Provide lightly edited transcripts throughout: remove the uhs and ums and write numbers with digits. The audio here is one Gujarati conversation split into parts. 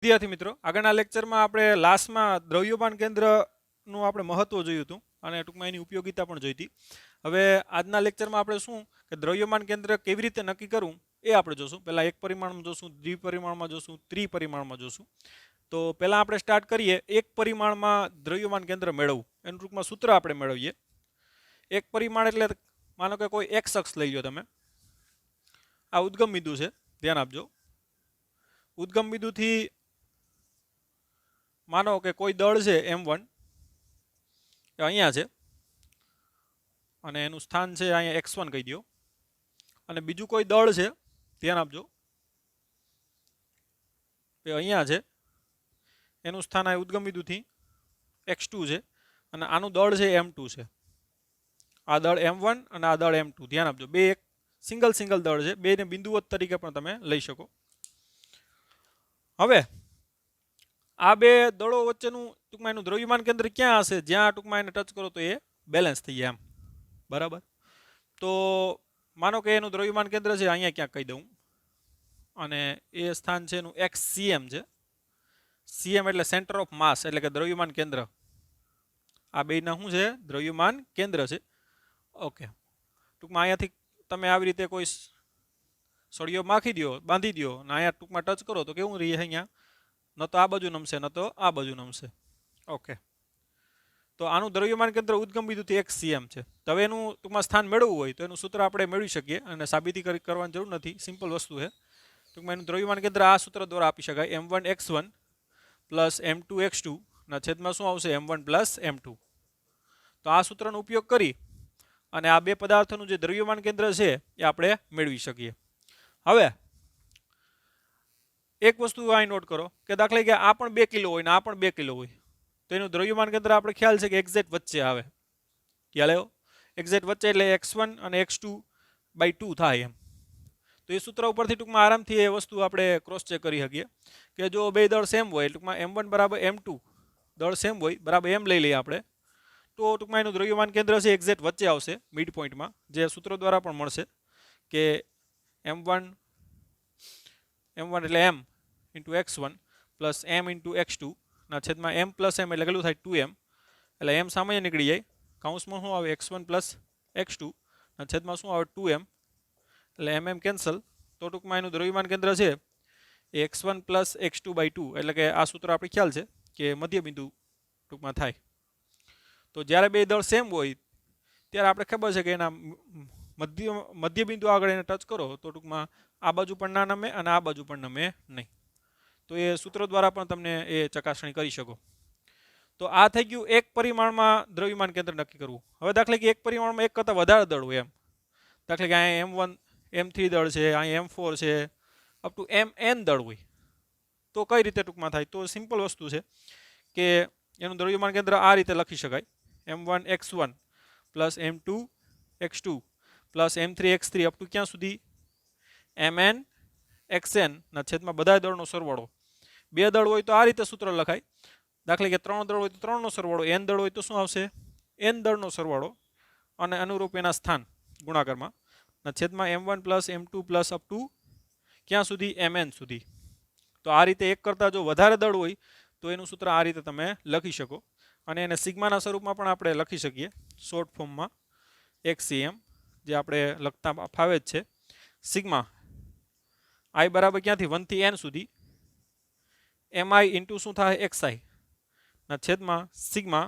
વિદ્યાર્થી મિત્રો, આગળના લેક્ચરમાં આપણે લાસ્ટમાં દ્રવ્યમાન કેન્દ્રનું આપણે મહત્વ જોયું હતું અને ટૂંકમાં એની ઉપયોગિતા પણ જોઈ હતી. હવે આજના લેક્ચરમાં આપણે શું કે દ્રવ્યમાન કેન્દ્ર કેવી રીતે નક્કી કરવું એ આપણે જોશું. પહેલા એક પરિમાણમાં જોશું, દ્વિપરિમાણમાં જોશું, ત્રિપરિમાણમાં જોશું. તો પહેલા આપણે સ્ટાર્ટ કરીએ એક પરિમાણમાં દ્રવ્યમાન કેન્દ્ર મેળવવું. એનું ટૂંકમાં સૂત્ર આપણે મેળવીએ. એક પરિમાણ એટલે માનો કે કોઈ એક અક્ષ લઈ લો તમે. આ ઉદ્ગમ બિંદુ છે, ધ્યાન આપજો. ઉદ્ગમ બિંદુથી માનો કે કોઈ દળ છે m1 એ અહીંયા છે અને એનું સ્થાન છે અહીંયા x1 કહી દો. અને બીજું કોઈ દળ છે, ધ્યાન આપજો, એ અહીંયા છે, એનું સ્થાન આ ઉદ્ગમ બિંદુથી x2 છે અને આનું દળ છે m2 છે. આ દળ m1 અને આ દળ m2, ધ્યાન આપજો. બે એક સિંગલ દળ છે, બેને બિંદુઓ તરીકે પણ તમે લઈ શકો. હવે આ બે દળો વચ્ચેનું ટૂંકમાં એનું દ્રવ્યમાન કેન્દ્ર ક્યાં હશે? જ્યાં ટૂંકમાં એને ટચ કરો તો એ બેલેન્સ થઈ જાય, એમ બરાબર. તો માનો કે એનું દ્રવ્યમાન કેન્દ્ર છે અહીંયા ક્યાંક કહી દઉં અને એ સ્થાન છે એનું XCM છે. CM એટલે સેન્ટર ઓફ માસ, એટલે કે દ્રવ્યમાન કેન્દ્ર. આ બેના શું છે? દ્રવ્યમાન કેન્દ્ર છે. ઓકે, ટૂંકમાં અહીંયાથી તમે આવી રીતે કોઈ સળિયો માખી દો, બાંધી દો અને અહીંયા ટૂંકમાં ટચ કરો તો કેવું રહે? અહીંયા ન તો આ બાજુ નમશે, ન તો આ બાજુ નમશે. ઓકે, તો આનું દ્રવ્યમાન કેન્દ્ર ઉદ્ગમ બિંદુથી XCM છે. તો હવે એનું ટૂંકમાં સ્થાન મેળવવું હોય તો એનું સૂત્ર આપણે મેળવી શકીએ અને સાબિતી કરવાની જરૂર નથી, સિમ્પલ વસ્તુ છે. ટૂંકમાં એનું દ્રવ્યમાન કેન્દ્ર આ સૂત્ર દ્વારા આપી શકાય, m1x1 પ્લસ m2x2 ના છેદમાં શું આવશે? m1 plus m2. તો આ સૂત્રનો ઉપયોગ કરી અને આ બે પદાર્થોનું જે દ્રવ્યમાન કેન્દ્ર છે એ આપણે મેળવી શકીએ. હવે એક વસ્તુ અહીં નોટ કરો કે દાખલા કે આ પણ 2 કિલો હોય ને આ પણ 2 કિલો હોય તો એનું દ્રવ્યમાન કેન્દ્ર આપણે ખ્યાલ છે કે એક્ઝેક્ટ વચ્ચે આવે. ખ્યાલ આવ્યો? એક્ઝેક્ટ વચ્ચે એટલે x1 અને x2/2 થાય એમ. તો એ સૂત્ર ઉપરથી ટૂંકમાં આરામથી એ વસ્તુ આપણે ક્રોસ ચેક કરી શકીએ કે જો બે દળ સેમ હોય, ટૂંકમાં m1 બરાબર m2 દળ સેમ હોય બરાબર એમ લઈ લઈએ આપણે, તો ટૂંકમાં એનું દ્રવ્યમાન કેન્દ્ર છે એક્ઝેક્ટ વચ્ચે આવશે, મિડ પોઈન્ટમાં, જે સૂત્ર દ્વારા પણ મળશે કે m1 એટલે m into x1 plus m into x2 ના છેદમાં m પ્લસ m એટલે કેટલું થાય? 2m. એટલે m સામાન્ય નીકળી જાય, કાઉન્સમાં શું આવે? x1 પ્લસ x2 ના છેદમાં શું આવે? 2m. એટલે mm કેન્સલ. તો ટૂંકમાં એનું દ્રવ્યમાન કેન્દ્ર છે એ x1 પ્લસ x2/2, એટલે કે આ સૂત્ર આપણે ખ્યાલ છે કે મધ્ય બિંદુ ટૂંકમાં થાય. તો જ્યારે બે દળ સેમ હોય ત્યારે આપણે ખબર છે કે એના મધ્ય બિંદુ આગળ એને ટચ કરો તો ટૂંકમાં આ બાજુ પણ ના નમે અને આ બાજુ પણ નમે નહીં. તો એ સૂત્ર દ્વારા પણ તમને એ ચકાસણી કરી શકો. તો આ થઈ ગયું એક પરિમાણમાં દ્રવ્યમાન કેન્દ્ર નક્કી કરવું. હવે દાખલા કે એક પરિમાણમાં એક કરતાં વધારે દળ હોય એમ, દાખલા કે અહીંયા m1 m3 દળ છે, અહીંયા m4 છે, અપ ટુ mn દળ હોય તો કઈ રીતે ટૂંકમાં થાય? તો સિમ્પલ વસ્તુ છે કે એનું દ્રવ્યમાન કેન્દ્ર આ રીતે લખી શકાય, m1x1 plus m2x2 plus m3x3 up to ક્યાં સુધી? mn xn ના છેદમાં બધા દળનો સરવાળો. બે દળ હોય તો આ રીતે સૂત્ર લખાય. દાખલા કે 3 દળ હોય તો 3 નો સરવાળો, n દળ હોય તો શું આવશે? n દળનો સરવાળો અને અનુરૂપ એના સ્થાન ગુણાકારમાં ના છેદમાં m1 plus m2 plus up to ક્યાં સુધી? mn સુધી. તો આ રીતે એક કરતાં જો વધારે દળ હોય તો એનું સૂત્ર આ રીતે તમે લખી શકો અને એને સિગ્માના સ્વરૂપમાં પણ આપણે લખી શકીએ, શોર્ટ ફોર્મમાં XCM, જે આપણે લખતા ફાવે જ છે. સિગ્મા i બરાબર ક્યાંથી? 1 થી n સુધી mi ઇન્ટુ શું થાય? xi ના છેદમાં સિગ્મા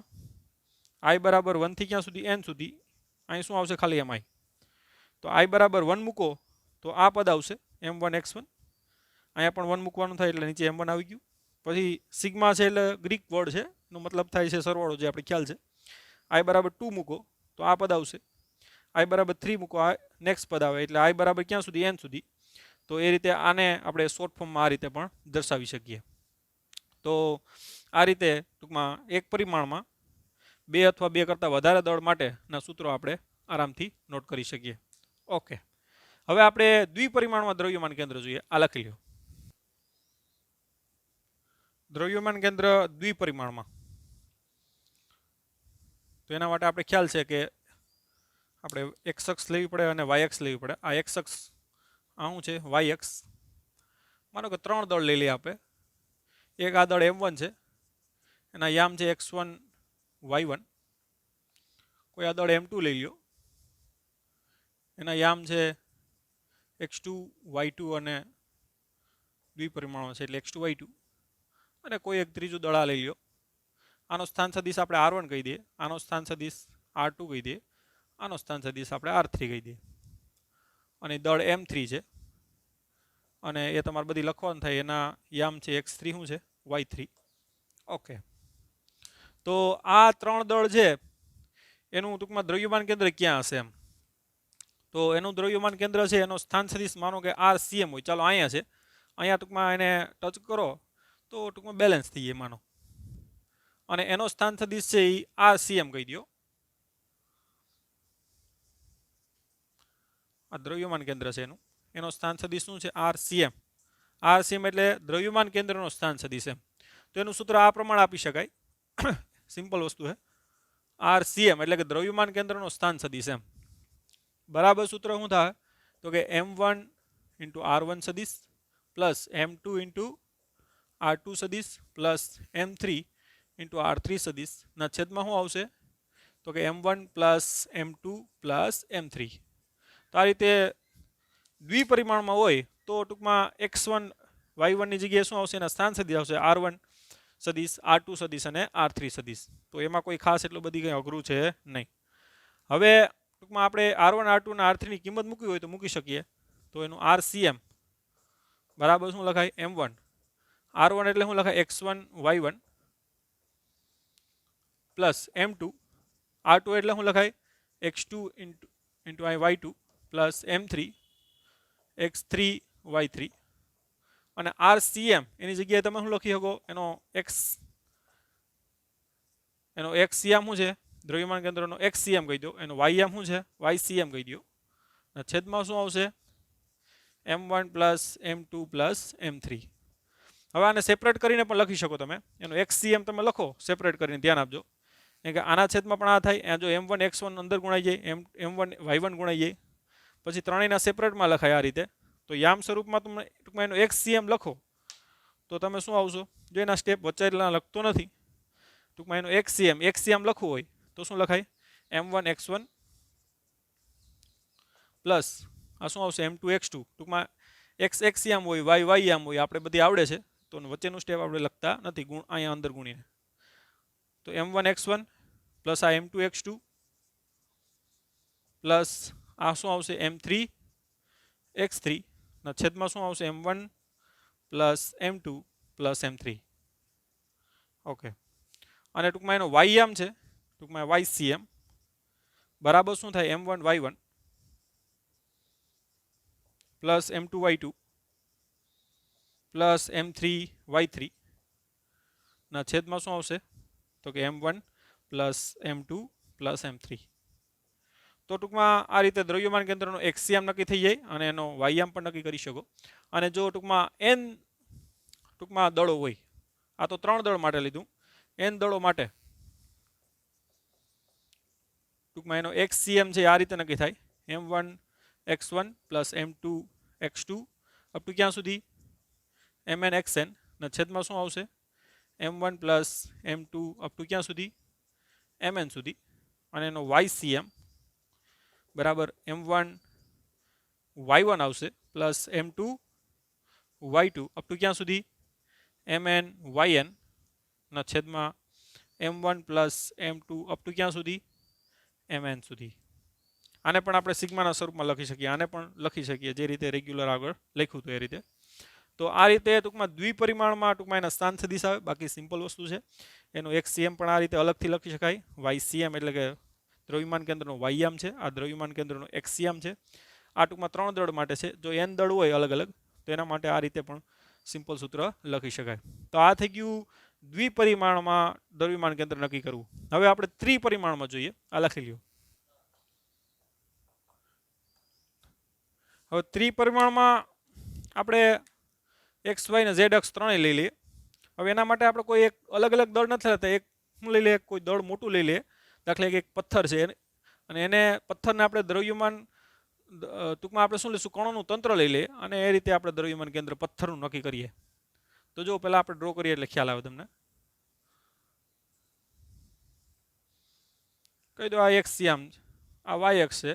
i બરાબર 1 થી ક્યાં સુધી? n સુધી. અહીં શું આવશે? ખાલી mi. તો i બરાબર 1 મૂકો તો આ પદ આવશે m1x1. અહીંયા પણ 1 મૂકવાનું થાય એટલે નીચે m1 આવી ગયું. પછી સિગ્મા છે એટલે ગ્રીક વર્ડ છે, એનો મતલબ થાય છે સરવાળો, જે આપણે ખ્યાલ છે. i બરાબર 2 મૂકો તો આ પદ આવશે. i બરાબર 3 મૂકો, આ નેક્સ્ટ પદ આવે, એટલે i બરાબર ક્યાં સુધી? n સુધી. તો એ રીતે આને આપણે શોર્ટ ફોર્મમાં આ રીતે પણ દર્શાવી શકીએ. તો આ રીતે ટૂંકમાં એક પરિમાણમાં બે અથવા બે કરતાં વધારે દળ માટેના સૂત્રો આપણે આરામથી નોટ કરી શકીએ. ઓકે, હવે આપણે દ્વિપરિમાણમાં દ્રવ્યમાન કેન્દ્ર જોઈએ. આ લખી લો. દ્રવ્યમાન કેન્દ્ર દ્વિપરિમાણમાં, તો એના માટે આપણે ખ્યાલ છે કે આપણે x અક્ષ લેવી પડે અને y અક્ષ લેવી પડે. આ x અક્ષ આ શું છે? y અક્ષ. માનો કે 3 દળ લઈ લઈએ આપણે, એક આ દળ M1 છે, એના યામ છે x1 y1, કોઈ આ દળ M2 લઈ લ્યો, એના યામ છે x2 y2 અને દ્વિપરિમાણો છે એટલે x2 y2, અને કોઈ એક ત્રીજું દળ આ લઈ લ્યો, આનો સ્થાન સદિશ આપણે r1 કહી દઈએ, આનો સ્થાન સદિશ r2 કહી દઈએ, આનો સ્થાન સદિશ આપણે r3 કહી દઈએ, અને દળ M3 છે, અને એ તમારે બધી લખવાનું થાય, એના યામ છે x3 શું છે y3. ઓકે, તો આ ત્રણ દળ છે એનું ટૂંકમાં દ્રવ્યમાન કેન્દ્ર ક્યાં હશે એમ, તો એનું દ્રવ્યમાન કેન્દ્ર છે એનો સ્થાન સદિશ માનો કે RCM હોય, ચાલો અહીંયા છે, અહીંયા ટૂંકમાં એને ટચ કરો તો ટૂંકમાં બેલેન્સ થઈ જાય માનો, અને એનો સ્થાન સદિશ છે એ RCM કહી દો. આ દ્રવ્યમાન કેન્દ્ર છે એનો સ્થાન સદિશ શું છે RCM. RCM એટલે દ્રવ્યમાન કેન્દ્રનો સ્થાન સદિશ એમ. તો એનું સૂત્ર આ પ્રમાણે આપી શકાય, સિમ્પલ વસ્તુ છે, RCM એટલે કે દ્રવ્યમાન કેન્દ્રનો સ્થાન સદિશ એમ, બરાબર સૂત્ર શું થાય તો કે M1 × R1 સદિશ પ્લસ M2 × R2 સદિશ પ્લસ M3 × R3 સદિશ ના છેદમાં શું આવશે તો કે M1 plus M2 plus M3. તો આ રીતે દ્વિપરિમાણમાં હોય તો ટૂંકમાં x1 y1 ની જગ્યાએ શું આવશે, એના સ્થાન સદિશ આવશે R1 સદિશ, R2 સદિશ અને R3 સદિશ. તો એમાં કોઈ ખાસ એટલું બધી કંઈ અઘરું છે નહીં. હવે ટૂંકમાં આપણે R1 R2 અને R3 ની કિંમત મૂકવી હોય તો મૂકી શકીએ. તો એનું RCM બરાબર શું લખાય M1, R1 એટલે શું લખાય x1 y1 plus M2, R2 એટલે શું લખાય x2 × y2 plus M3 x3 y3, અને RCM એની જગ્યાએ તમે શું લખી શકો, એનો xCM શું છે દ્રવ્યમાન કેન્દ્રનો xCM કહી દો, એનો yM શું છે yCM કહી દો, અને છેદમાં શું આવશે M1 plus M2 plus M3. હવે આને સેપરેટ કરીને પણ લખી શકો તમે, એનો xCM તમે લખો સેપરેટ કરીને, ધ્યાન આપજો કે આના છેદમાં પણ આ થાય, જો M1 x1 અંદર ગુણાઈ જાય, M1 y1 ગુણાઈ જાય, પછી ત્રણેયના સેપરેટમાં લખાય આ રીતે. તો યામ સ્વરૂપમાં તમે ટૂંકમાં એનો xCM લખો તો તમે શું આવશો, જો એના સ્ટેપ વચ્ચેના લખતો નથી, ટૂંકમાં એનો xCM લખવું હોય તો શું લખાય M1 x1 પ્લસ આ શું આવશે M2 x2, ટૂંકમાં xCM હોય yM હોય, આપણે બધી આવડે છે તો વચ્ચેનું સ્ટેપ આપણે લખતા નથી, અહીંયા અંદર ગુણીને. તો M1 x1 પ્લસ આ M2 x2 પ્લસ આ શું આવશે M3 x3 ના છેદમાં શું આવશે M1 plus M2 plus M3. Okay, અને ટૂંકમાં એનો yM છે, ટૂંકમાં yCM બરાબર શું થાય M1 y1 plus M2 y2 plus M3 y3 ના છેદમાં શું આવશે તો કે M1 plus M2 plus M3. તો ટૂંકમાં આ રીતે દ્રવ્યમાન કેન્દ્રનો xCM નક્કી થઈ જાય અને એનો yM પણ નક્કી કરી શકો. અને જો ટૂંકમાં n ટૂંકમાં દળો હોય, આ તો 3 દળ માટે લીધું, n દળો માટે ટૂંકમાં એનો xCM છે આ રીતે નક્કી થાય M1 x1 plus M2 x2 up to ક્યાં સુધી Mn xn ના છેદમાં શું આવશે M1 plus M2 up to ક્યાં સુધી Mn સુધી, અને એનો yCM બરાબર M1 y1 આવશે plus M2 y2 up to ક્યાં સુધી Mn yn ના છેદમાં M1 plus M2 up to ક્યાં સુધી Mn સુધી. આને પણ આપણે સિગ્માના સ્વરૂપમાં લખી શકીએ, આને પણ લખી શકીએ જે રીતે રેગ્યુલર આગળ લખ્યું હતું એ રીતે. તો આ રીતે ટૂંકમાં દ્વિપરિમાણમાં ટૂંકમાં એના સ્થાન સદિશ આવે, બાકી સિમ્પલ વસ્તુ છે. એનું xCM પણ આ રીતે અલગથી લખી શકાય, yCM એટલે કે દ્રવ્યમાન કેન્દ્રનો yM છે, આ દ્રવ્યમાન કેન્દ્રનો xCM છે. આ ટૂંકમાં 3 દળ માટે છે, જો n દળ હોય અલગ અલગ તો એના માટે આ રીતે પણ સિમ્પલ સૂત્ર લખી શકાય. તો આ થઈ ગયું દ્વિપરિમાણમાં દ્રવ્યમાન કેન્દ્ર નક્કી કરવું. હવે આપણે ત્રિપરિમાણમાં જોઈએ, આ લખી લ્યો. હવે ત્રિપરિમાણમાં આપણે x y ને z અક્ષ ત્રણેય લઈ લઈએ. હવે એના માટે આપણે કોઈ એક અલગ અલગ દળ નથી લેતા, એક શું લઈ લઈએ, કોઈ દળ મોટું લઈ લઈએ. દાખલા કે એક પથ્થર છે અને એને પથ્થરને આપણે દ્રવ્યમાન ટૂંકમાં આપણે શું લઈશું કણોનું તંત્ર લઈ લઈએ, અને એ રીતે આપણે દ્રવ્યમાન કેન્દ્ર પથ્થરનું નક્કી કરીએ. તો જો પહેલાં આપણે ડ્રો કરીએ એટલે ખ્યાલ આવે તમને. કહી દો આ એક્સ આમ, આ વાય અક્ષ છે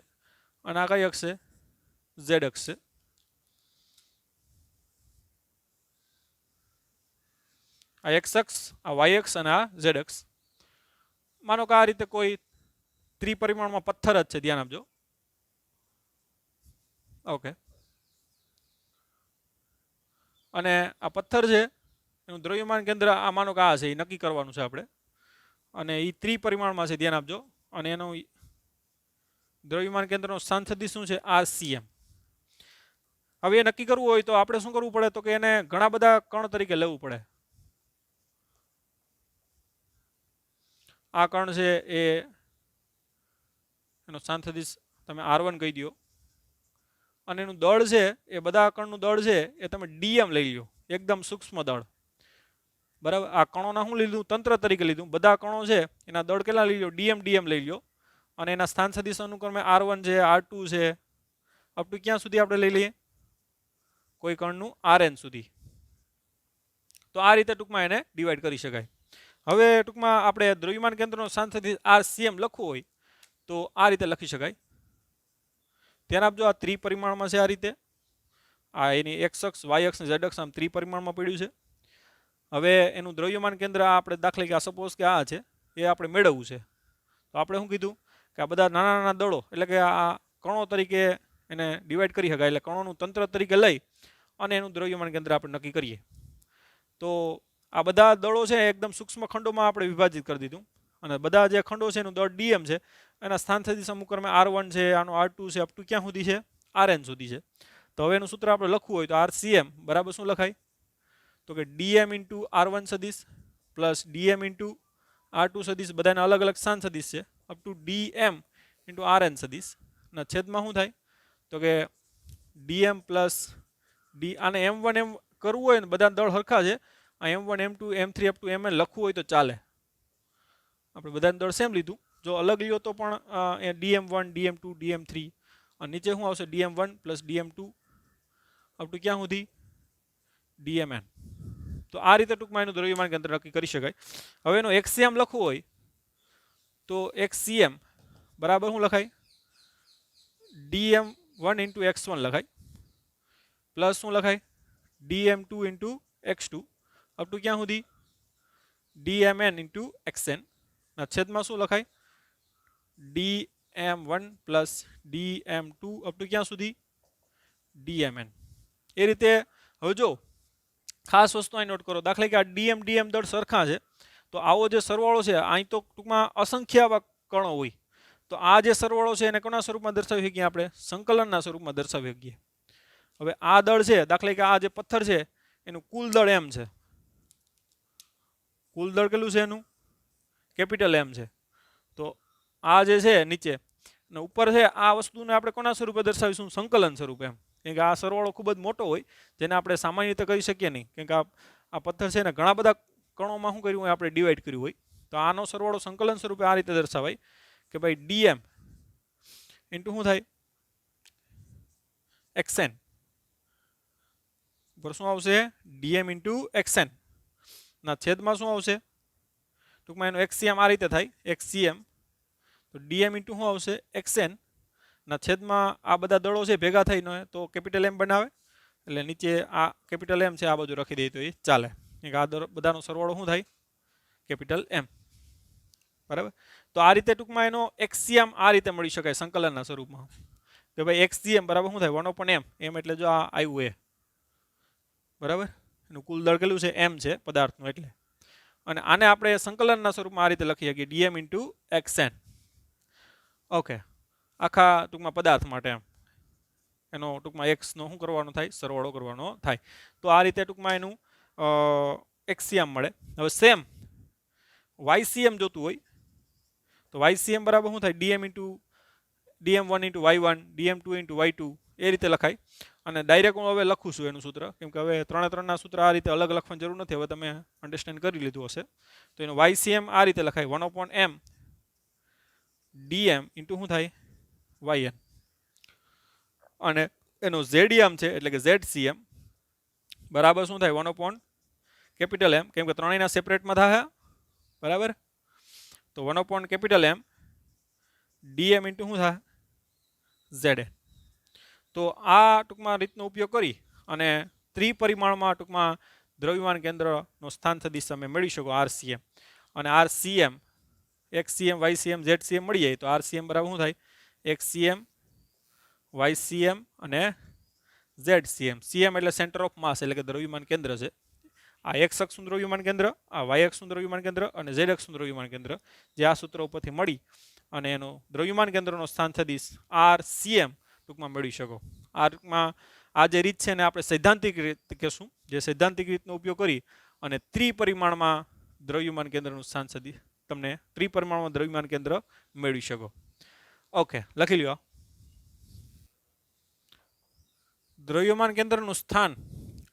અને આ કઈ અક્ષ છે? ઝેડ અક્ષ છે. આ એક્સ અક્ષ, આ વાય અક્ષ અને આ ઝેડ અક્ષ. માનો કે આ રીતે કોઈ ત્રિપરિમાણમાં પથ્થર જ છે, ધ્યાન આપજો. ઓકે, અને આ પથ્થર છે એનું દ્રવ્યમાન કેન્દ્ર આ માનો કે આ છે, એ નક્કી કરવાનું છે આપણે. અને એ ત્રિપરિમાણમાં છે, ધ્યાન આપજો. અને એનું દ્રવ્યમાન કેન્દ્રનો સ્થાન સદિશ શું છે? RCM. હવે એ નક્કી કરવું હોય તો આપણે શું કરવું પડે? તો કે એને ઘણા બધા કણ તરીકે લેવું પડે. આ કણ છે એ એનો સ્થાન સદિશ તમે R1 કહી દો. અને એનું દળ છે એ બધા કણનું દળ છે એ તમે DM લઈ લો, એકદમ સૂક્ષ્મ દળ. બરાબર, આ કણોના શું લીધું? તંત્ર તરીકે લીધું. બધા કણો છે એના દળ કેટલા લઈ લો? DM લઈ લો. અને એના સ્થાન સદિશ અનુક્રમે R1 છે, R2 છે, અપ ટુ ક્યાં સુધી આપણે લઈ લઈએ? કોઈ કણનું RN સુધી. તો આ રીતે ટૂંકમાં એને ડિવાઈડ કરી શકાય. હવે ટૂંકમાં આપણે દ્રવ્યમાન કેન્દ્રનો સ્થાન સદિશ RCM લખવું હોય તો આ રીતે લખી શકાય. ધ્યાન આપજો, આ ત્રિપરિમાણમાં છે આ રીતે. આ એની એક્સ અક્ષ, વાય અક્ષ, ઝેડ અક્ષ આમ ત્રિપરિમાણમાં પડ્યું છે. હવે એનું દ્રવ્યમાન કેન્દ્ર આપણે દાખલા કે સપોઝ કે આ છે, એ આપણે મેળવવું છે. તો આપણે શું કીધું કે આ બધા નાના નાના દળો, એટલે કે આ કણો તરીકે એને ડિવાઈડ કરી શકાય. એટલે કણોનું તંત્ર તરીકે લઈ અને એનું દ્રવ્યમાન કેન્દ્ર આપણે નક્કી કરીએ. તો આ બધા દળો છે એકદમ સૂક્ષ્મ ખંડોમાં આપણે વિભાજિત કરી દીધું. અને બધા જે ખંડો છે એનું દળ DM છે. એના સ્થાન સદિશ અનુક્રમે R1 છે, આનો R2 છે, અપ ટુ ક્યાં સુધી છે? RN સુધી છે. તો હવે એનું સૂત્ર આપણે લખવું હોય તો RCM બરાબર શું લખાય? તો કે DM ઇન્ટુ R1 સદિશ પ્લસ DM ઇન્ટુ R2 સદિશ, બધાના અલગ અલગ સ્થાન સદિશ છે, up to DM into RN સદિશ ના છેદમાં શું થાય? તો કે DM પ્લસ D. આને M1 એમ કરવું હોય ને, બધા દળ સરખા છે, આ M1 M2 M3 up to MN લખવું હોય તો ચાલે. આપણે બધાનું દળ સેમ લીધું. જો અલગ લ્યો તો પણ DM1 DM2 DM3 અને નીચે શું આવશે? DM1 plus DM2 up to ક્યાં સુધી? DMN. તો આ રીતે ટૂંકમાં એનું દ્રવ્યમાન કેન્દ્ર નક્કી કરી શકાય. હવે એનો XCM લખવું હોય તો XCM બરાબર શું લખાય? DM1 ઇન્ટુ X1 લખાય પ્લસ શું લખાય? DM2 into X2 up to ક્યાં સુધી? DMN ઇન્ટુ XN ના છેદમાં શું લખાય? DM1 plus DM2 up to ક્યાં સુધી? DMN. એ રીતે હવે જો ખાસ વસ્તુ અહીં નોટ કરો, દાખલા કે આ DM દળ સરખા છે, તો આવો જે સરવાળો છે, અહીં તો ટૂંકમાં અસંખ્ય આવા કણો હોય. તો આ જે સરવાળો છે એને કોના સ્વરૂપમાં દર્શાવી શકીએ? આપણે સંકલનના સ્વરૂપમાં દર્શાવી શકીએ. હવે આ દળ છે, દાખલા કે આ જે પથ્થર છે એનું કુલ દળ M છે. કુલ દળ કેટલું છે એનું? કેપિટલ M છે. તો આ જે છે નીચે અને ઉપર છે, આ વસ્તુને આપણે કોના સ્વરૂપે દર્શાવીશું? સંકલન સ્વરૂપે. એમ કેમ કે આ સરવાળો ખૂબ જ મોટો હોય જેને આપણે સામાન્ય રીતે કરી શકીએ નહીં, કેમ કે આ પથ્થર છે ને ઘણા બધા કણોમાં શું કર્યું હોય? આપણે ડિવાઈડ કર્યું હોય. તો આનો સરવાળો સંકલન સ્વરૂપે આ રીતે દર્શાવાય કે ભાઈ DM ઇન્ટુ શું થાય? XN ઉપર શું આવશે? DM ઇન્ટુ XN ના છેદમાં શું આવશે? ટૂંકમાં એનો XCM આ રીતે થાય, XCM. તો DM ઇન્ટુ શું આવશે? XN ના છેદમાં આ બધા દળો છે ભેગા થઈને તો કેપિટલ M બનાવે. એટલે નીચે આ કેપિટલ M છે, આ બાજુ રાખી દઈએ તો એ ચાલે. આ બધાનો સરવાળો શું થાય? Capital M. બરાબર. તો આ રીતે ટૂંકમાં એનો XCM આ રીતે મળી શકાય સંકલનના સ્વરૂપમાં કે ભાઈ XCM બરાબર શું થાય? 1/M. M એટલે જો આ આવ્યું એ બરાબર, એનું કુલ દળ કેટલું છે? M છે પદાર્થનું. એટલે અને આને આપણે સંકલનના સ્વરૂપમાં આ રીતે લખી શકીએ DM ઇન્ટુ XN. ઓકે, આખા ટૂંકમાં પદાર્થ માટે એનો ટૂંકમાં X નો શું કરવાનો થાય? સરવાળો કરવાનો થાય. તો આ રીતે ટૂંકમાં એનું XCM મળે. હવે સેમ YCM જોતું હોય તો YCM બરાબર શું થાય? DM1 into Y1 DM2 into Y2 એ રીતે લખાય. અને ડાયરેક્ટ હું હવે લખું છું એનું સૂત્ર, કેમ કે હવે ત્રણના સૂત્ર આ રીતે અલગ લખવાની જરૂર નથી. હવે તમે અન્ડરસ્ટેન્ડ કરી લીધું હશે. તો એનું YCM આ રીતે લખાય 1/M DM ઇન્ટુ શું થાય? YN. અને એનો ZM છે એટલે કે ZCM બરાબર શું થાય? 1/M કેપિટલ એમ, કેમ કે ત્રણેયના સેપરેટમાં થાય બરાબર. તો 1 કેપિટલ એમ ડીએમ ઇન્ટુ શું થાય ઝેડ. તો આ ટૂંકમાં રીતનો ઉપયોગ કરી અને ત્રિપરિમાણમાં ટૂંકમાં દ્રવ્યમાન કેન્દ્રનો સ્થાન સદિશ તમે મેળવી શકો આરસીએમ. અને આરસીએમ એક્સસીએમ વાયસીએમ ઝેડસીએમ મળી જાય તો આરસીએમ બરાબર શું થાય એક્સસીએમ વાયસીએમ અને ઝેડસીએમ. સીએમ એટલે સેન્ટર ઓફ માસ એટલે કે દ્રવ્યમાન કેન્દ્ર છે. આ એક્સ અક્ષનું દ્રવ્યમાન કેન્દ્ર, આ વાય અક્ષનું દ્રવ્યમાન કેન્દ્ર અને ઝેડ અક્ષનું દ્રવ્યમાન કેન્દ્ર જે આ સૂત્ર ઉપરથી મળી અને એનો દ્રવ્યમાન કેન્દ્રનો સ્થાન સદિશ આરસીએમ ટૂંકમાં મેળવી શકો. આ ટૂંકમાં આ જે રીત છે ને આપણે સૈદ્ધાંતિક રીત કહેશું, જે સૈદ્ધાંતિક રીતનો ઉપયોગ કરી અને ત્રિપરિમાણમાં દ્રવ્યમાન કેન્દ્રનું સ્થાન સદિશ તમને ત્રિપરિમાણમાં દ્રવ્યમાન કેન્દ્ર મેળવી શકો. ઓકે, લખી લ્યો. દ્રવ્યમાન કેન્દ્રનું સ્થાન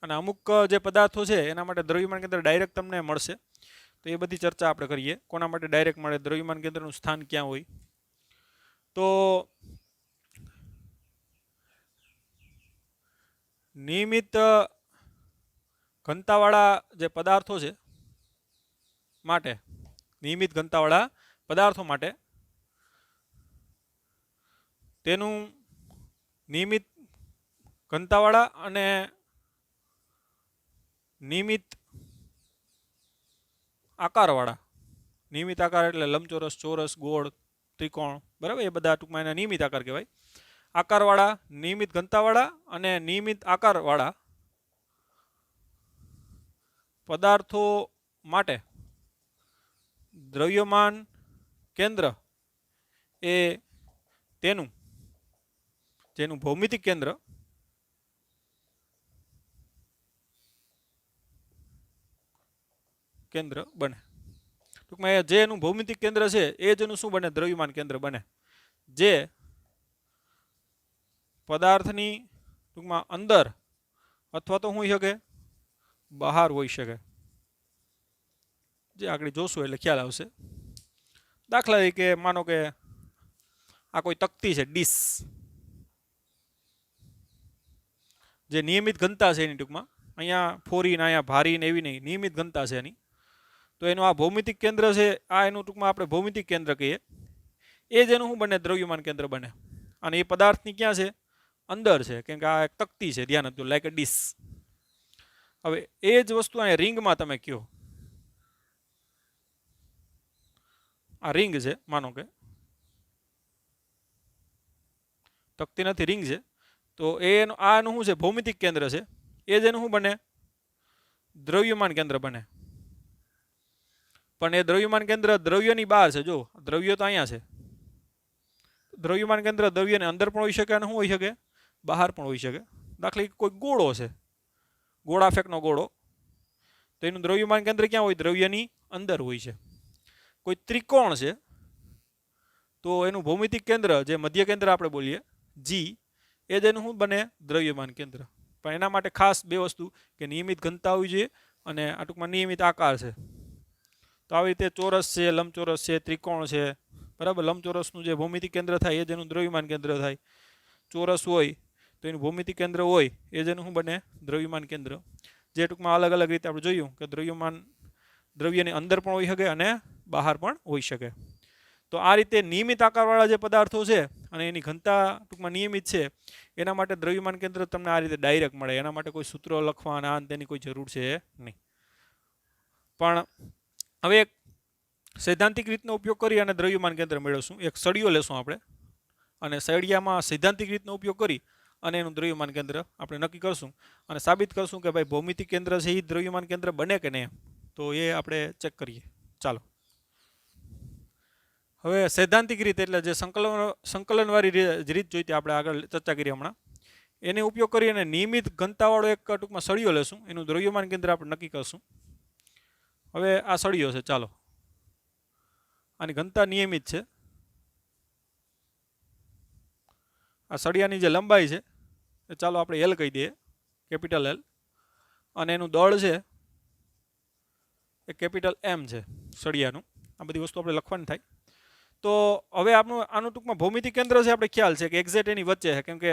અને અમુક જે પદાર્થો છે એના માટે દ્રવ્યમાન કેન્દ્ર ડાયરેક્ટ તમને મળશે, તો એ બધી ચર્ચા આપણે કરીએ. કોના માટે ડાયરેક્ટ મળે, દ્રવ્યમાન કેન્દ્રનું સ્થાન ક્યાં હોય. તો નિયમિત ઘનતાવાળા જે પદાર્થો છે માટે, નિયમિત ઘનતાવાળા પદાર્થો માટે તેનું નિયમિત ઘનતાવાળા અને નિયમિત આકારવાળા, નિયમિત આકાર એટલે લંબચોરસ, ચોરસ, ગોળ, ત્રિકોણ, બરાબર, એ બધા ટૂંકમાં એના નિયમિત આકાર કહેવાય. આકારવાળા, નિયમિત ઘનતાવાળા અને નિયમિત આકારવાળા પદાર્થો માટે દ્રવ્યમાન કેન્દ્ર એ તેનું જેનું ભૌમિતિક કેન્દ્ર બને. ટૂંકમાં જે એનું ભૌમિતિક કેન્દ્ર છે એ જ એનું શું બને, દ્રવ્યમાન કેન્દ્ર બને. જે પદાર્થની ટૂંકમાં અંદર અથવા તો હોઈ શકે બહાર હોઈ શકે, જે આગળ જોશું એટલે ખ્યાલ આવશે. દાખલા તરીકે માનો કે આ કોઈ તકતી છે ડીશ, જે નિયમિત ઘનતા છે એની, ટૂંકમાં અહીંયા ફોરી ને અહીંયા ભારી ને એવી નહીં, નિયમિત ઘનતા છે એની. તો એનું આ ભૌમિતિક કેન્દ્ર છે, આ એનું ટૂંકમાં આપણે ભૌમિતિક કેન્દ્ર કહીએ. એ જ એનું શું બને, દ્રવ્યમાન કેન્દ્ર બને. અને એ પદાર્થની ક્યાં છે, અંદર છે, કેમ કે આ એક તકતી છે, ધ્યાન આપજો, લાઈક અ ડીશ. હવે એ જ વસ્તુ અહીંયા રિંગમાં તમે કહો, આ રિંગ છે, માનો કે તકતી નથી, રિંગ છે. તો એનું આ એનું શું છે, ભૌમિતિક કેન્દ્ર છે. એ જ એનું શું બને, દ્રવ્યમાન કેન્દ્ર બને. પણ એ દ્રવ્યમાન કેન્દ્ર દ્રવ્યની બહાર છે. જો દ્રવ્ય તો અહીંયા છે, દ્રવ્યમાન કેન્દ્ર દ્રવ્યને અંદર પણ હોઈ શકે અને શું હોઈ શકે, બહાર પણ હોઈ શકે. દાખલા કોઈ ગોળો છે, ગોળા ફેંકનો ગોળો, તો એનું દ્રવ્યમાન કેન્દ્ર ક્યાં હોય, દ્રવ્યની અંદર હોય છે. કોઈ ત્રિકોણ છે તો એનું ભૌમિતિક કેન્દ્ર જે મધ્ય કેન્દ્ર આપણે બોલીએ જી, એ જ એનું શું બને, દ્રવ્યમાન કેન્દ્ર. પણ એના માટે ખાસ બે વસ્તુ, કે નિયમિત ઘનતા હોવી જોઈએ અને આ ટૂંકમાં નિયમિત આકાર છે. તો આવી રીતે ચોરસ છે, લંબચોરસ છે, ત્રિકોણ છે, બરાબર. લંબચોરસનું જે ભૌમિતિક કેન્દ્ર થાય એ જ એનું દ્રવ્યમાન કેન્દ્ર થાય. ચોરસ હોય તો એનું ભૌમિતિક કેન્દ્ર હોય એ જ એનું શું બને, દ્રવ્યમાન કેન્દ્ર. જે ટૂંકમાં અલગ અલગ રીતે આપણે જોયું કે દ્રવ્યમાન દ્રવ્યની અંદર પણ હોઈ શકે અને બહાર પણ હોઈ શકે. તો આ રીતે નિયમિત આકારવાળા જે પદાર્થો છે અને એની ઘનતા ટૂંકમાં નિયમિત છે, એના માટે દ્રવ્યમાન કેન્દ્ર તમને આ રીતે ડાયરેક્ટ મળે. એના માટે કોઈ સૂત્રો લખવાના તેની કોઈ જરૂર છે નહીં. પણ હવે એક સૈદ્ધાંતિક રીતનો ઉપયોગ કરી અને દ્રવ્યમાન કેન્દ્ર મેળવશું. એક સળિયો લેશું આપણે અને સળિયામાં સૈદ્ધાંતિક રીતનો ઉપયોગ કરી અને એનું દ્રવ્યમાન કેન્દ્ર આપણે નક્કી કરશું અને સાબિત કરશું કે ભાઈ ભૌમિતિક કેન્દ્ર છે એ દ્રવ્યમાન કેન્દ્ર બને કે નહીં. તો એ આપણે ચેક કરીએ. ચાલો, હવે સૈદ્ધાંતિક રીત એટલે જે સંકલનવાળી રીત જોઈતી આપણે આગળ ચર્ચા કરી હમણાં, એને ઉપયોગ કરી અને નિયમિત ઘનતાવાળો એક ટૂંકમાં સળિયો લેશું, એનું દ્રવ્યમાન કેન્દ્ર આપણે નક્કી કરશું. હવે આ સળિયો છે, ચાલો આની ઘનતા નિયમિત છે. આ સળિયાની જે લંબાઈ છે એ ચાલો આપણે એલ કહી દઈએ, કેપિટલ એલ, અને એનું દળ છે એ કેપિટલ એમ છે સળિયાનું. આ બધી વસ્તુ આપણે લખવાની થાય. તો હવે આનું ટૂંકમાં ભૌમિતિક કેન્દ્ર છે, આપણે ખ્યાલ છે કે એક્ઝેક્ટ એની વચ્ચે છે, કેમ કે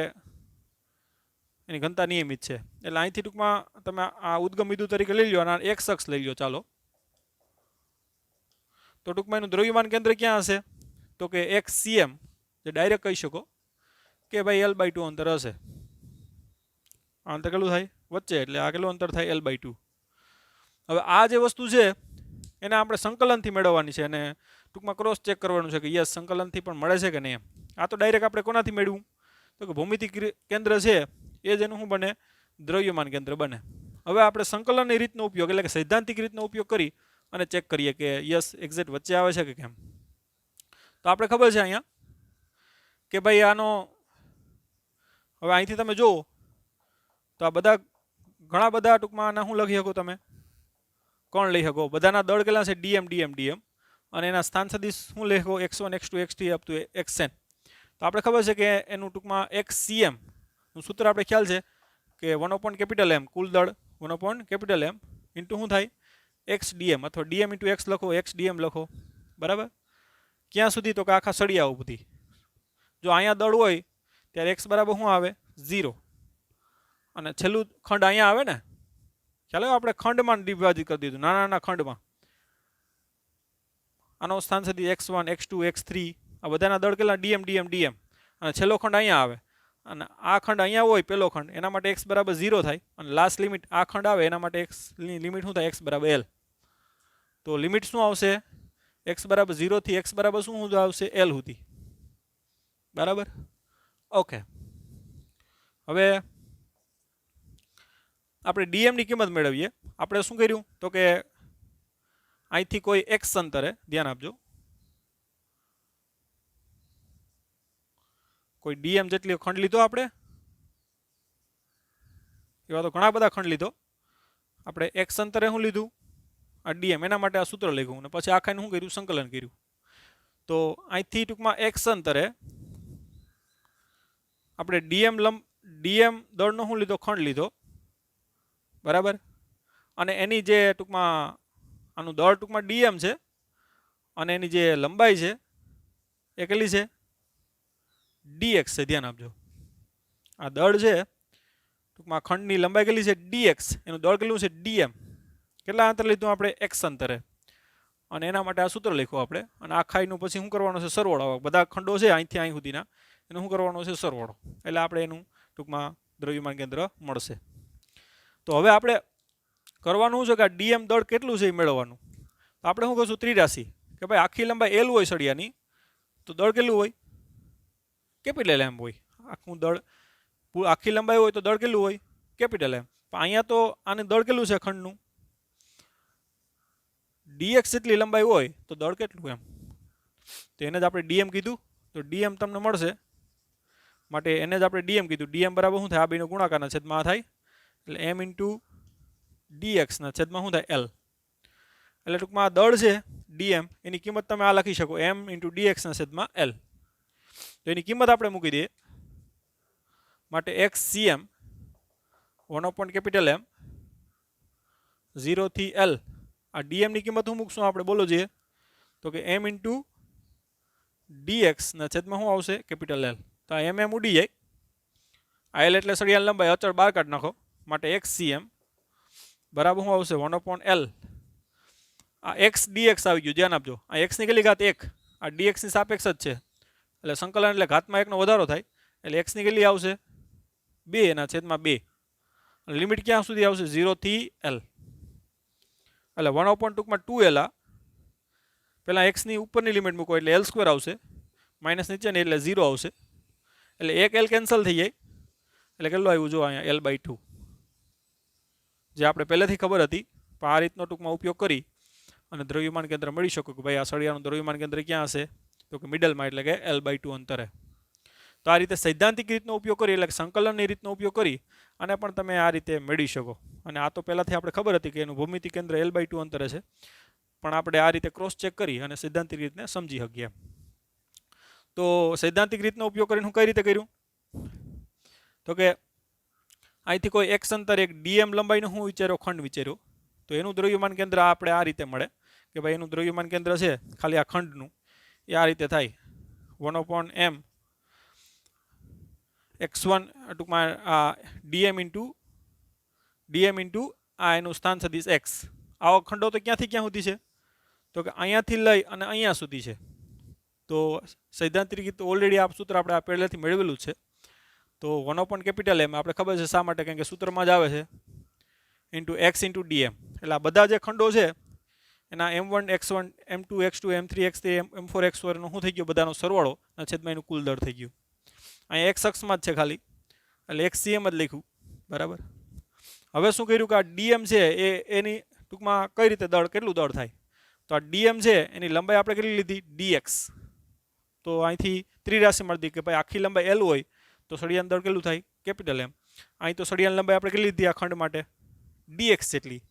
એની ઘનતા નિયમિત છે એટલે અહીંથી ટૂંકમાં તમે આ ઉદ્ગમ બિંદુ તરીકે લઈ લો અને x અક્ષ લઈ લો ચાલો તો ટૂંકમાં એનું દ્રવ્યમાન કેન્દ્ર ક્યાં હશે તો કે xcm જે ડાયરેક્ટ કહી શકો કે ભાઈ l/2 અંતર હશે આ અંતર કેટલું થાય વચ્ચે એટલે આ કેટલું અંતર થાય l/2 હવે આ જે વસ્તુ છે એને આપણે સંકલનથી મેળવવાની છે અને ટૂંકમાં ક્રોસ ચેક કરવાનું છે કે યસ સંકલનથી પણ મળે છે કે નહીં આ તો ડાયરેક્ટ આપણે કોનાથી મેળવું તો કે ભૌમિતિક કેન્દ્ર છે એ જ એનું શું બને દ્રવ્યમાન કેન્દ્ર બને હવે આપણે સંકલનની રીતનો ઉપયોગ એટલે કે સૈદ્ધાંતિક રીતનો ઉપયોગ કરી અને ચેક કરીએ કે યસ એક્ઝેક્ટ વચ્ચે આવે છે કે કેમ તો આપણે ખબર છે અહીંયા કે ભાઈ આનો હવે અહીંથી તમે જુઓ તો આ બધા ઘણા બધા ટૂંકમાં આના શું લખી શકો તમે કોણ લઈ શકો બધાના દળ કેટલા છે dm dm dm અને એના સ્થાન સદિશ શું લઈ શકો x1 x2 x3 up to xn તો આપણે ખબર છે કે એનું ટૂંકમાં xcm નું સૂત્ર આપણે ખ્યાલ છે કે 1/M કુલ દળ 1/M ઇન્ટુ શું થાય xdm અથવા dm ઇન્ટુ x લખો xdm લખો બરાબર ક્યાં સુધી તો કે આખા સળિયા સુધી જો અહીંયા દળ હોય ત્યારે x બરાબર શું આવે 0 અને છેલ્લું ખંડ અહીંયા આવે ને ચાલો આપણે ખંડમાં વિભાજિત કરી દીધું નાના નાના ખંડમાં આનો સ્થાન સદિશ x1 x2 x3 આ બધાના દળ કેટલા dm dm dm અને છેલ્લો ખંડ અહીંયા આવે અને આ ખંડ અહીંયા હોય પેલો ખંડ એના માટે x બરાબર 0 થાય અને લાસ્ટ લિમિટ આ ખંડ આવે એના માટે x ની લિમિટ શું થાય x બરાબર l તો લિમિટ શું આવશે x બરાબર 0 થી x બરાબર શું આવશે l સુધી બરાબર ઓકે હવે આપણે dm ની કિંમત મેળવીએ આપણે શું કર્યું તો કે અહીંથી કોઈ x અંતરે ધ્યાન આપજો કોઈ dm જેટલી ખંડ લીધો આપણે એવા તો ઘણા બધા ખંડ લીધો આપણે x અંતરે શું લીધું આ dm એના માટે આ સૂત્ર લખ્યું અને પછી આખાને શું કર્યું સંકલન કર્યું તો અહીંથી ટૂંકમાં x અંતરે આપણે dm દળનો શું લીધો ખંડ લીધો બરાબર અને એની જે ટૂંકમાં આનું દળ ટૂંકમાં dm છે અને એની જે લંબાઈ છે એ કેટલી છે dx છે ધ્યાન આપજો આ દળ છે ટૂંકમાં ખંડની લંબાઈ કેટલી છે dx એનું દળ કેટલું છે dm કેટલા અંતર લીધું આપણે x અંતરે અને એના માટે આ સૂત્ર લખ્યું આપણે અને આખાઈનું પછી શું કરવાનું છે સરવાળો બધા ખંડો છે અહીંથી અહીં સુધીના એનું શું કરવાનું છે સરવાળો એટલે આપણે એનું ટૂંકમાં દ્રવ્યમાન કેન્દ્ર મળશે તો હવે આપણે કરવાનું છે કે આ dm દળ કેટલું છે એ મેળવવાનું તો આપણે શું કરશું ત્રિરાશિ કે ભાઈ આખી લંબાઈ l હોય સળિયાની તો દળ કેટલું હોય કેપિટલ m હોય આખું દળ આખી લંબાઈ હોય તો દળ કેટલું હોય કેપિટલ m પણ અહીંયા તો આને દળ કેટલું છે ખંડનું dx જેટલી લંબાઈ હોય તો દળ કેટલું એમ તો એને જ આપણે dm કીધું તો dm તમને મળશે માટે એને જ આપણે dm કીધું dm બરાબર શું થાય આ બેનો ગુણાકારના છેદમાં થાય એટલે m ઇન્ટુ dx ના છેદમાં શું થાય l એટલે ટૂંકમાં આ દળ છે dm એની કિંમત તમે આ લખી શકો m ઇન્ટુ dx ના છેદમાં l તો એની કિંમત આપણે મૂકી દઈએ માટે xcm 1/M 0 થી l આ dm ની કિંમત શું મૂકશું આપણે બોલો જોઈએ તો કે m ઇન્ટુ dx ના છેદમાં શું આવશે કેપિટલ l તો આ mm ઉડી જાય આ l એટલે સળિયાની લંબાઈ અચળ બહાર કાઢી નાખો માટે xcm બરાબર શું આવશે 1/L આ x dx આવી ગયું ધ્યાન આપજો આ x ની કેટલી ઘાત 1 આ dx ની સાપેક્ષ જ છે એટલે સંકલન એટલે ઘાતમાં 1 નો વધારો થાય એટલે x ની કેટલી આવશે 2 ના છેદમાં 2 લિમિટ ક્યાં સુધી આવશે 0 થી l એટલે 1/2 ટૂંકમાં 2l આ પહેલા x ની ઉપરની લિમિટ મૂકો એટલે l સ્ક્વેર આવશે માઈનસ નીચે ને એટલે 0 આવશે એટલે એક l કેન્સલ થઈ જાય એટલે કેટલું આવ્યું જો અહીંયા l/2 જે આપણે પહેલેથી ખબર હતી પણ આ રીતનો ટૂંકમાં ઉપયોગ કરી અને દ્રવ્યમાન કેન્દ્ર મળી શકો કે ભાઈ આ સળિયાનું દ્રવ્યમાન કેન્દ્ર ક્યાં હશે તો કે મિડલમાં એટલે કે l/2 અંતરે તો આ રીતે સૈદ્ધાંતિક રીતનો ઉપયોગ કરી એટલે સંકલનની રીતનો ઉપયોગ કરી અને પણ તમે આ રીતે મેળવી શકો અને આ તો પહેલાથી આપણે ખબર હતી કે એનું ભૌમિતિક કેન્દ્ર l/2 અંતરે છે પણ આપણે આ રીતે ક્રોસ ચેક કરી અને સૈદ્ધાંતિક રીતને સમજી શકીએ તો સૈદ્ધાંતિક રીતનો ઉપયોગ કરીને હું કઈ રીતે કર્યું તો કે અહીંથી કોઈ x અંતરે એક dm લંબાઈનો હું વિચાર્યો ખંડ વિચાર્યો તો એનું દ્રવ્યમાન કેન્દ્ર આપણે આ રીતે મળે કે ભાઈ એનું દ્રવ્યમાન કેન્દ્ર છે ખાલી આ ખંડનું એ આ રીતે થાય 1/M x1 ટૂંકમાં આ ડીએમ ઇન્ટુ આ એનું સ્થાન સદિશ એક્સ. આવો ખંડો તો ક્યાંથી ક્યાં સુધી છે? તો કે અહીંયાથી લઈ અને અહીંયા સુધી છે. તો સૈદ્ધાંતિક રીતે ઓલરેડી આ સૂત્ર આપણે પહેલેથી મેળવેલું છે. તો 1/M આપણે ખબર છે શા માટે, કારણ કે સૂત્રમાં જ આવે છે ઇન્ટુ એક્સ ઇન્ટુ ડીએમ. એટલે આ બધા જે ખંડો છે એના M1 x1 M2 x2 M3 x3 M4 x4 નો શું થઈ ગયો? બધાનો સરવાળો અને છેદમાં એનું કુલ દળ થઈ ગયું. અહીંયા એક્સ અક્ષમાં જ છે ખાલી, એટલે XCM જ લખ્યું. બરાબર. હવે શું કર્યું કે આ ડીએમ છે એની ટૂંકમાં કઈ રીતે દળ, કેટલું દળ થાય? તો આ ડીએમ છે એની લંબાઈ આપણે કેટલી લીધી? dx. તો અહીંથી ત્રિરાશિ મળતી કે ભાઈ આખી લંબાઈ L હોય તો સળિયાનું દળ કેટલું થાય? M. અહીં તો સળિયાની લંબાઈ આપણે કેટલી લીધી આ ખંડ માટે? dx જેટલી.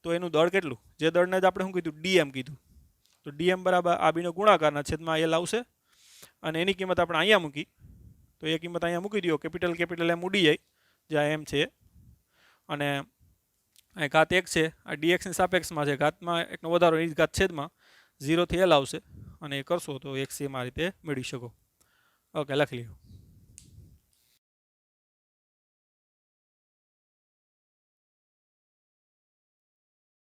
તો એનું દળ કેટલું? જે દળને જ આપણે શું કીધું? ડીએમ કીધું. તો ડીએમ બરાબર આ બીનો ગુણાકારના છેદમાં L આવશે અને એની કિંમત આપણે અહીંયા મૂકી. તો એ કિંમત અહીંયા મૂકી દો. કેપિટલ M ઉડી જાય જ્યાં M છે, અને અહીં ઘાત 1 છે, આ dxની સાપેક્ષમાં છે, ઘાતમાં એકનો વધારો એની ઘાત છેદમાં 0 થી L આવશે અને એ કરશો તો XCM આ રીતે મેળવી શકો. ઓકે, લખી લ્યો.